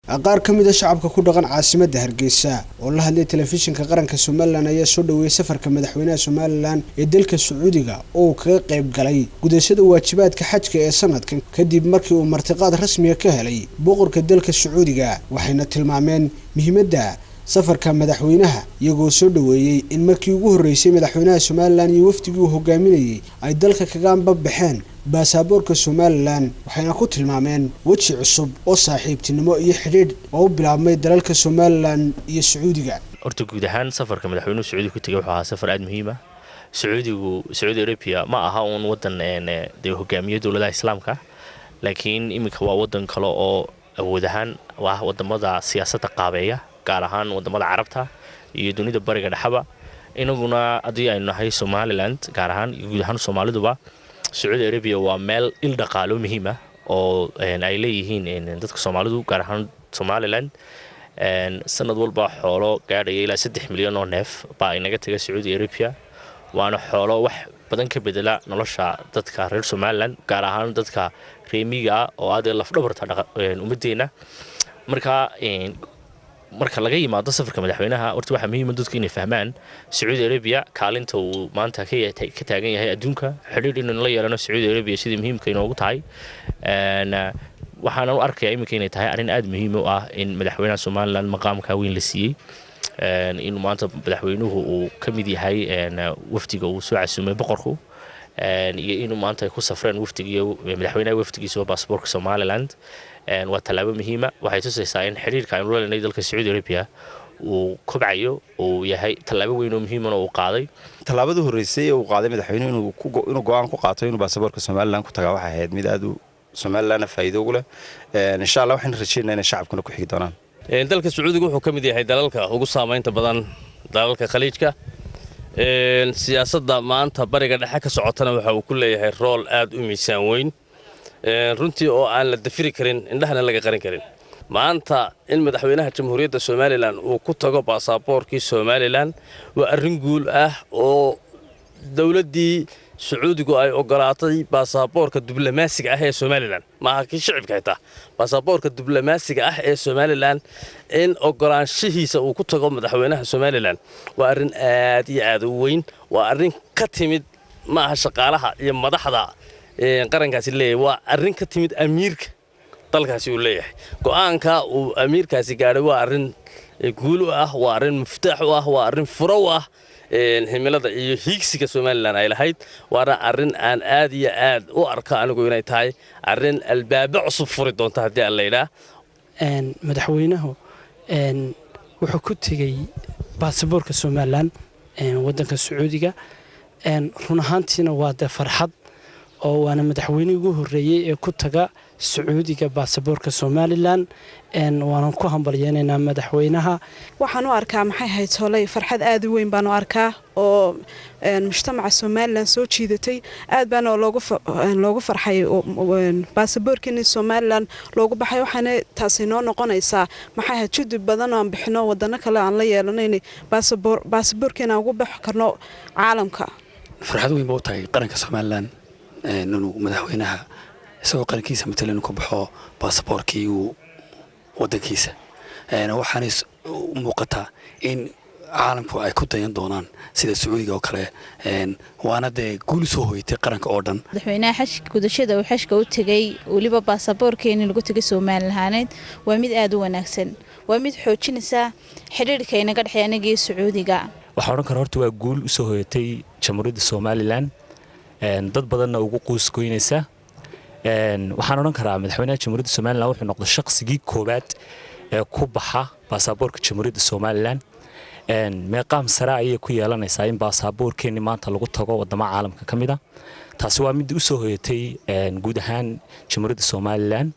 qaar ka mid ah shacabka ku dhaqan caasimadda Hargeysa oo la hadlay telefishinka qaranka Soomaaliland ayaa soo dhaweeyay safarka madaxweynaha Soomaaliland ee dalka Sacuudiga oo kaga qayb galay gudashada waajibaadka xajka ee sanadkan kadib markii uu martiqaad rasmi ah ka helay boqorka dalka Sacuudiga waxayna tilmaameen muhiimadda safarka madaxweynaha iyagoo soo dhaweeyay in markii ugu horeysay madaxweynaha Soomaaliland iyo wafdigii uu hogaaminayay ay dalka kaga baxeen baasaboorka Soomaaliland waxayna ku tilmaameen waji cusub oo saaxiibtinimo iyo xiriir oo bilaabmay dalalka Soomaaliland iyo Sacuudiga. horta guud ahaan safarka madaxweynuhu Sacuudiga ku tagay wuxuu ahaa safar aad muhiim ah. Saudi Arabia ma aha uun wadan hogaamiye dawladaha Islaamka, laakiin imika waa wadan kale oo awood ahaan waa wadamada siyaasadda qaabeeya, gaar ahaan wadamada Carabta iyo dunida bariga dhaxaba. inaguna hadii aynu nahay Somaliland gaar ahaan guud ahaan Soomaaliduba Saudi Arabia waa meel il dhaqaale muhiim ah oo ay leeyihiin dadka Soomaalidu gaar ahaan Somaliland sanad walba xoolo gaadhay ilaa 3 milyan oo neef baa inaga tagay Saudi Arabia, waana xoolo wax badan ka bedela nolosha dadka reer Somaliland gaar ahaan dadka reemiga oo aad laf dhabarta ummadeena. marka laga yimaado safarka madaxweynaha horta waxa muhiim ah dadku inay fahmaan Saudi Arabia kaalinta uu maanta ka taagan yahay adduunka, xiriir inuu la yeelano Saudi Arabia sidii muhiimka inoogu tahay. waxaan u arkayaa imika inay tahay arrin aad muhiim u ah in madaxweynaha Somaliland maqaamka weyn la siiyay, inuu maanta madaxweynuhu uu ka mid yahay wafdiga uu soo casuumay boqorku, iyo inuu maanta ay ku safreen wafdiga madaxweynaha wafdigiisa baasaboorka Somaliland. waa talaabo muhiim ah, waxay tusaysaa in xiriirka aynu la leenahay dalka Saudi Arabia uu kobcayo oo yahay talaabo weyn oo muhiim ah oo qaaday. talaabada horeysay uu qaaday madaxweynuhu inuu go'aan ku qaato inuu baasaboorka Somaliland ku tagaa waxay ahayd mid aad u Somaliland faa'iido ugu leh. insha Allah waxaan rajaynaynaa in shacabkuna ku xigi doonaan. dalka Sacuudiga wuxuu ka mid yahay dalalka ugu saameynta badan dalalka Khaliijka. siyaasadda maanta bariga dhexe ka socotana waxa uu ku leeyahay role aad u miisaan weyn, runtii oo aan la dafiri karin indhahana laga qarin karin. maanta in madaxweynaha jamhuuriyadda Somaliland uu ku tago baasaboorkii Somaliland waa arrin guul ah oo dawladdii Sacuudigu ay ogolaatay baasaboorka diblomaasiga ah ee Somaliland, maaha kii shacabka xitaa. baasaboorka diblomaasiga ah ee Somaliland in ogolaanshihiisa uu ku tago madaxweynaha Somaliland waa arrin aad iyo aad u weyn, waa arrin ka timid maaha shaqaalaha iyo madaxda qarankaasi leeyahay, waa arrin ka timid amiirka dalkaasi uu leeyahay. go'aanka uu amiirkaasi gaaray waa arrin guul u ah, waa arrin muftaax u ah, waa arrin furo u ah himilada iyo hiigsiga Somaliland ay lahayd. waana arrin aan aad iyo aad u arka anigu inay tahay arrin albaabo cusub furi doonta haddii aan la yidhaa. madaxweynuhu wuxuu ku tegey baasaboorka Somaliland waddanka Sacuudiga. run ahaantiina waa de farxad oo waana madaxweynihii ugu horeeyay ee ku taga Sacuudiga baasaboorka Somaliland. waana ku hambalyeynaa madaxweynaha. waxaan u arkaa maxay ahayd tolay farxad aad u weyn baan u arkaa oo mujtamaca Somaliland soo jiidatay aad baan loogu farxay baasaboorkii Somaliland loogu baxay. waxaana taasi noo noqonaysaa maxay ahayd jidib badan oo aan bixino wadano kale aan la yeelanayn baasaboorkiina ugu baxo karno caalamka. farxad weyn buu tahay qaranka Somaliland inuu madaxweynaha isagoo qarankiisa matalan ku baxo baasaboorkii uu wadankiisa. waxaana muuqataa in caalamku ay ku dayan doonaan sida Sacuudiga oo kale. waana de guul soo hoytay qaranka oo dhan. madaxweynaha gudashada uu xashka u tagay waliba baasaboorkeena lagu tagay Somaliland waa mid aad u wanaagsan, waa mid xoojinaysa xiriirka inaga dhaxeeya anaga iyo Sacuudiga. waxaan oran karaa horta waa guul soo hoytay jamhuuriyadda Somaliland, dad badanna ugu qoys goynaysa. waxaan oran karaa madaxweynaha jamhuuriyadda Somaliland wuxuu noqday shaqsigii koobaad ee ku baxa baasaboorka jamhuuriyadda Somaliland. meeqaam sare ayay ku yeelanaysaa in baasaboorkeeni maanta lagu tago wadamada caalamka kamid ah. taasi waa mid u soo hoyatay guud ahaan jamhuuriyadda Somaliland.